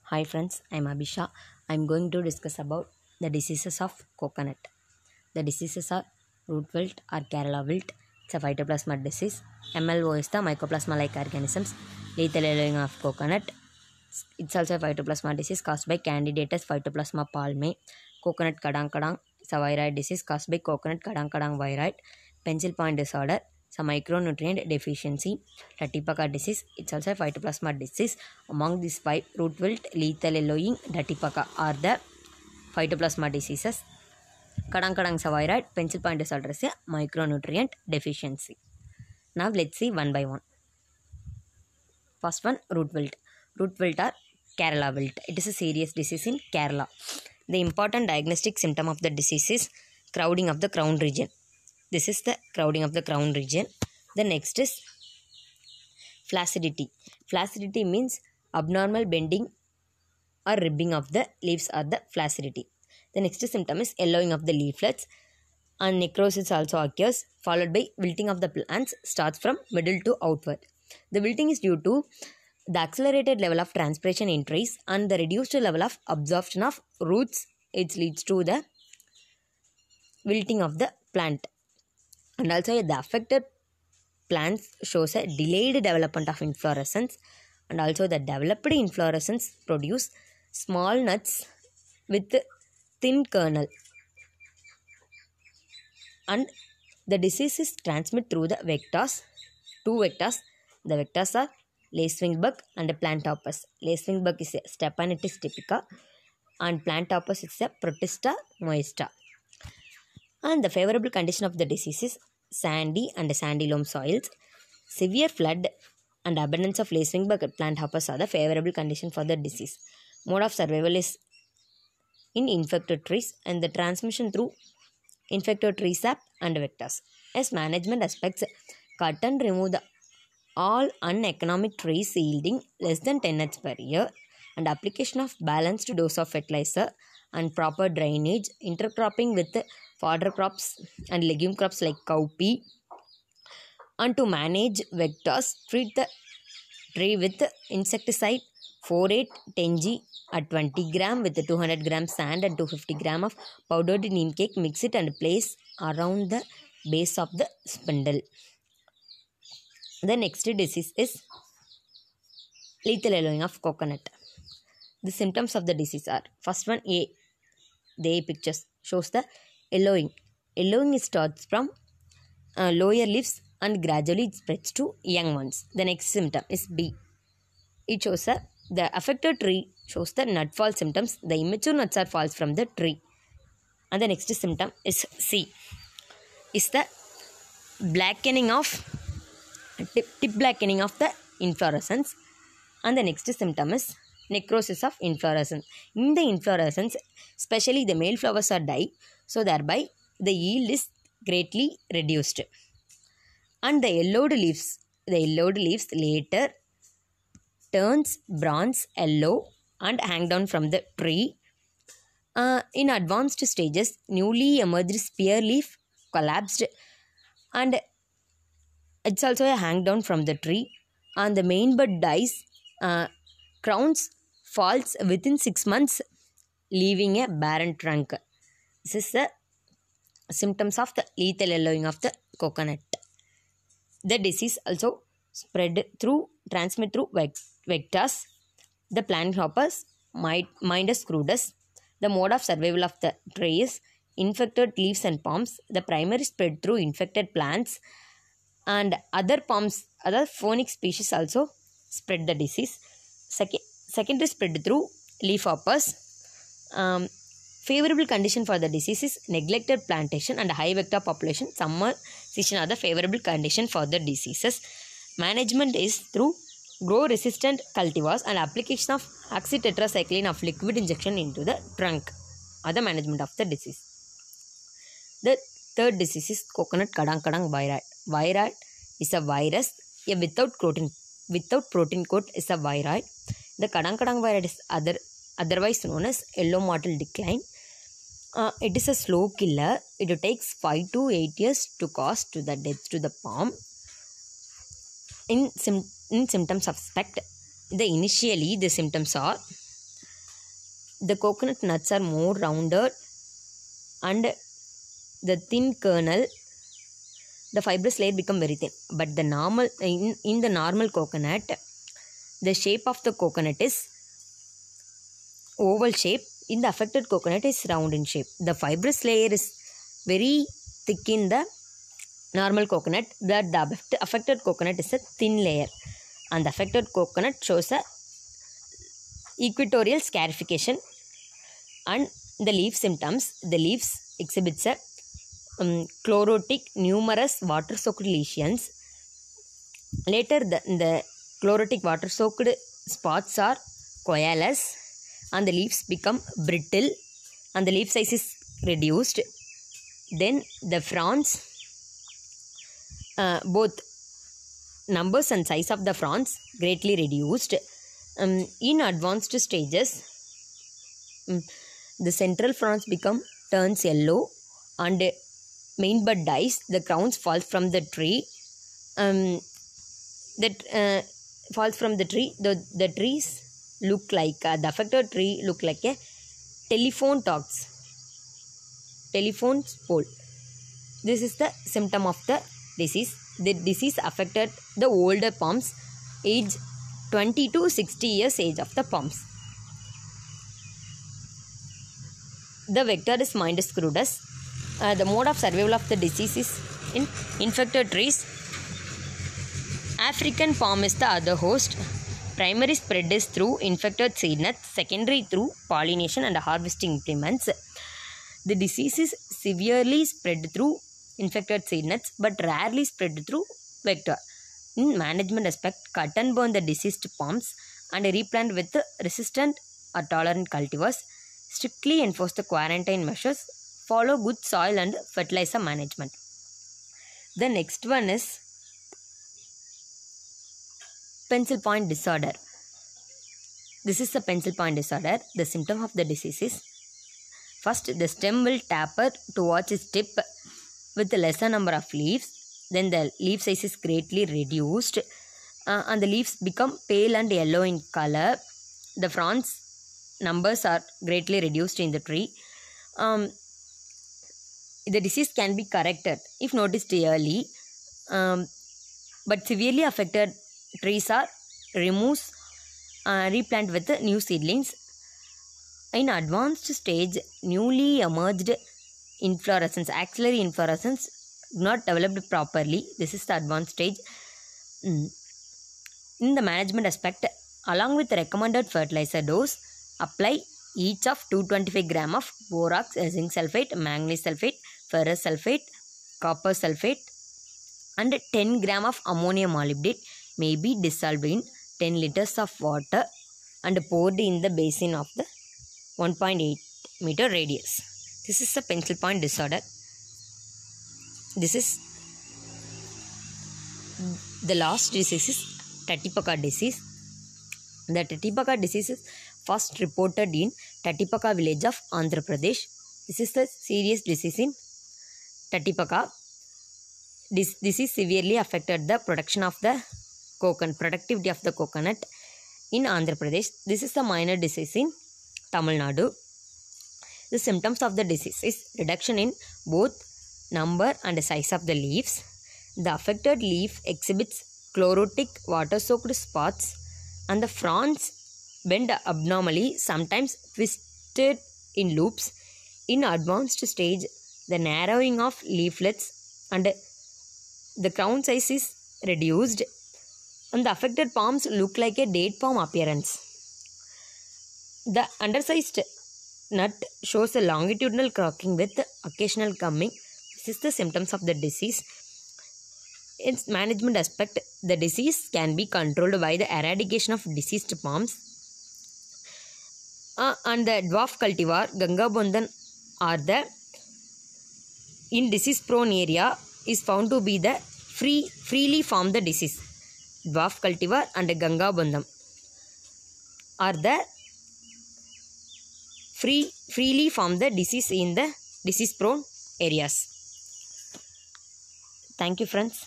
Hi friends, I am Abhisha. I am going to discuss about the diseases of coconut. The diseases are root wilt or Kerala wilt. It's a phytoplasma disease. MLO is the mycoplasma-like organisms. Lethal yellowing of coconut. It's also a phytoplasma disease caused by Candidatus phytoplasma palmae. Coconut kadang kadang is a viroid disease caused by coconut kadang kadang viroid. Pencil point disorder. It's a micronutrient deficiency. Datipaka disease. It's also a phytoplasma disease. Among these five, root wilt, lethal yellowing, Datipaka are the phytoplasma diseases. Kadang kadang is a viroid. Pencil point disorder is a micronutrient deficiency. Now let's see one by one. First one, root wilt. Root wilt or Kerala wilt. It is a serious disease in Kerala. The important diagnostic symptom of the disease is crowding of the crown region. This is the crowding of the crown region. The next is flaccidity. Flaccidity means abnormal bending or ribbing of the leaves or the flaccidity. The next symptom is yellowing of the leaflets, and necrosis also occurs, followed by wilting of the plants starts from middle to outward. The wilting is due to the accelerated level of transpiration in trees and the reduced level of absorption of roots. It leads to the wilting of the plant. And also the affected plants shows a delayed development of inflorescence, and also the developed inflorescence produce small nuts with thin kernel. And the disease is transmitted through the vectors. Two vectors. The vectors are lacewing bug and plantopas. Lacewing bug is a Stephanettis typica and plantopas is a Protista moesta. And the favorable condition of the disease is sandy and sandy loam soils. Severe flood and abundance of lacewing bug and plantopas are the favorable condition for the disease. Mode of survival is in infected trees and the transmission through infected tree sap and vectors. As management aspects, cut and remove all uneconomic trees yielding less than 10 nuts per year, and application of balanced dose of fertilizer and proper drainage, intercropping with fodder crops and legume crops like cowpea, and to manage vectors, treat the tree with insecticide 4,8-10G at 20 gram with 200 gram sand and 250 gram of powdered neem cake. Mix it and place around the base of the spindle. The next disease is lethal yellowing of coconut. The symptoms of the disease are, first one, A. The A pictures shows the yellowing. Yellowing starts from lower leaves and gradually it spreads to young ones. The next symptom is B. It shows the affected tree shows the nut fall symptoms. The immature nuts are falls from the tree. And the next symptom is C. Is the blackening of tip blackening of the inflorescence. And the next symptom is necrosis of inflorescence. In the inflorescence, especially the male flowers are die, so thereby the yield is greatly reduced. And the yellowed leaves later turns bronze yellow and hang down from the tree. In advanced stages, newly emerged spear leaf collapsed and it's also a hang down from the tree, and the main bud dies. Crowns falls within 6 months, leaving a barren trunk. This is the symptoms of the lethal yellowing of the coconut. The disease also transmit through vectors. The plant hoppers, Myndus crudus. The mode of survival of the tree is infected leaves and palms. The primary spread through infected plants, and other phonic species also spread the disease. Secondary spread through leaf hoppers. Favorable condition for the disease is neglected plantation and high vector population. Summer season are the favorable condition for the diseases. Management is through grow resistant cultivars and application of oxytetracycline of liquid injection into the trunk. Other management of the disease. The third disease is coconut kadang kadang viroid. Viroid is a virus. A without protein coat is a viroid. The kadang kadang viroid is otherwise known as yellow mottle decline. It is a slow killer. It takes 5 to 8 years to cause to the death to the palm. In symptoms of initially the symptoms are the coconut nuts are more rounded and the thin kernel, the fibrous layer become very thin. But the normal in the normal coconut, the shape of the coconut is oval shape. In the affected coconut is round in shape. The fibrous layer is very thick in the normal coconut, but the affected coconut is a thin layer, and the affected coconut shows a equatorial scarification. And the leaf symptoms, the leaves exhibits a chlorotic, numerous water-soaked lesions. Later, the chlorotic water-soaked spots are coalesce, and the leaves become brittle, and the leaf size is reduced. Then the fronds, both numbers and size of the fronds greatly reduced. In advanced stages, the central fronds turns yellow, and main bud dies. The crowns falls from the tree. Falls from the tree. The trees look like the affected tree look like a telephone pole. This is the symptom of the disease. The disease affected the older palms, age 20 to 60 years age of the palms. The vector is Myndus crudus. The mode of survival of the disease is in infected trees. African palm is the other host. Primary spread is through infected seed nuts, secondary through pollination and harvesting implements. The disease is severely spread through infected seed nuts but rarely spread through vector. In management aspect, cut and burn the diseased palms and replant with resistant or tolerant cultivars. Strictly enforce the quarantine measures. Follow good soil and fertilizer management. The next one is pencil point disorder. This is the pencil point disorder. The symptom of the disease is, first, the stem will taper towards its tip with a lesser number of leaves. Then the leaf size is greatly reduced, and the leaves become pale and yellow in color. The fronds numbers are greatly reduced in the tree. The disease can be corrected if noticed early, but severely affected trees are removed, replant with new seedlings. In advanced stage, newly emerged inflorescence, axillary inflorescence, not developed properly. This is the advanced stage. In the management aspect, along with the recommended fertilizer dose, apply each of 225 gram of borax, zinc sulfate, manganese sulfate, ferrous sulfate, copper sulfate, and 10 gram of ammonium molybdate may be dissolved in 10 liters of water and poured in the basin of the 1.8 meter radius. This is the pencil point disorder. This is the last disease is Tatipaka disease. The Tatipaka disease is first reported in Tatipaka village of Andhra Pradesh. This is the serious disease in Tatipaka. This disease severely affected the production of the productivity of the coconut in Andhra Pradesh. This is the minor disease in Tamil Nadu. The symptoms of the disease is reduction in both number and size of the leaves. The affected leaf exhibits chlorotic water-soaked spots, and the fronds bend abnormally, sometimes twisted in loops. In advanced stage, the narrowing of leaflets and the crown size is reduced, and the affected palms look like a date palm appearance. The undersized nut shows a longitudinal cracking with occasional coming. This is the symptoms of the disease. In management aspect, the disease can be controlled by the eradication of diseased palms, and the dwarf cultivar Gangabandhan are the in disease prone area is found to be the freely form the disease. Dwarf cultivar and Gangabandhan are the freely form the disease in the disease prone areas. Thank you, friends.